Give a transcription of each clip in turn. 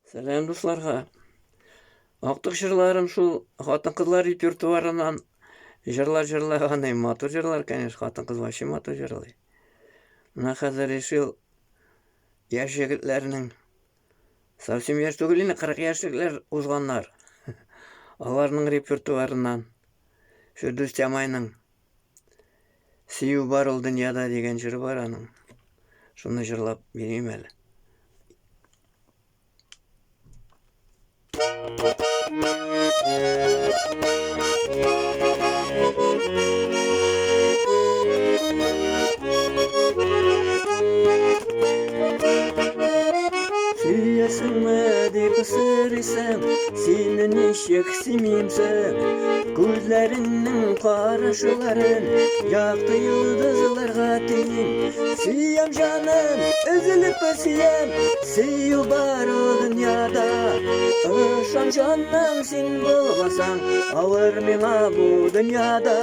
Сәлем дусларга. Актык жырларым шул хатын-кызлар репертуарынан жырлаган матур жырлар, конечно, хатын-кыз вообще матур жырлый. Менә хәзер решил яшь егетләрнең, совсем яшь түгел инде, 40 яшьлекләр узганнар. Аларның репертуарыннан шу Дустямайның «Сөю бар ул дөньяда» дигән җыры бар аның. Шуны җырлап бирим әле. Сөясеңме дип сорыйсың, сине ничек сөймимсең? Күзләреңнең карашуларын якты йолдызларга тиң. Сөям җаным, өзелеп сөям, сөю бар ул дөньяда. Ышан җаным, син булмасаң, авыр миңа бу дөньяда.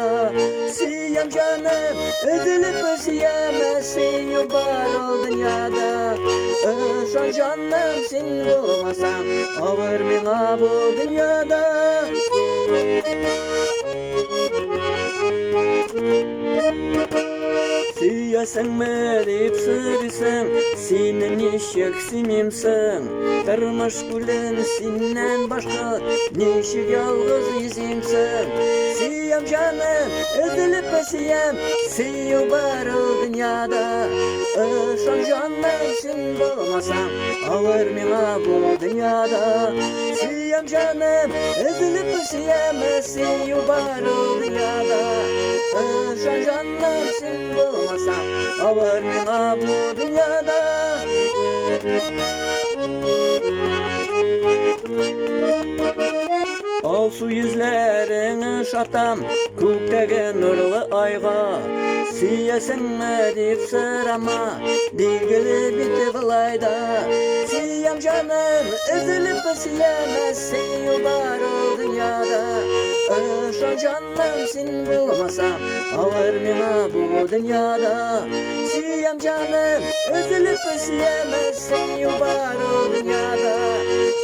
Сөям җаным, өзелеп сөям, сөю бар ул дөньяда. Ышан җаным, син булмасаң, авыр миңа бу дөньяда. Сөясеңме дип сорыйсың, сине ничек сөймимсең? Тормыш күлен синнән башка ничек ялгыз изимсең? Сөям җаным, өзелеп сөям, сөю бар ул дөньяда. Ышан җаным, син булмасаң, авыр миңа бу дөньяда. Сөям җаным, өзелеп сөям, сөю бар ул дөньяда. Ышан җаным, син булмасаң, авыр миңа бу дөньяда. Алсу йөзләрең шатам, күктәге нурлы айга. Сөясеңме дип сорама, дигеле бите былайда. Сөям җаным, өзелеп сөям, сөю бар ул дөньяда. Ышан җаным, син булмасаң, авыр миңа бу дөньяда. Сөям җаным, өзелеп сөям, сөю бар ул дөньяда.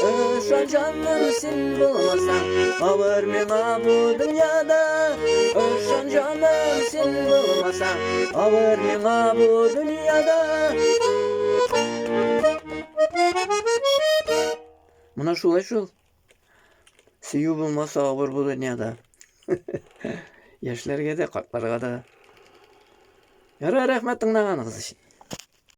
Ышан җаным, син булмасаң, авыр миңа бу дөньяда. Ышан җаным, син булмасаң, авыр миңа бу дөньяда. Менә шулай шул. Сөю булмаса авыр бу дөньяда. Яшьләргә дә, картларга да. Ярар, рәхмәт тыңлаганыгыз өчен.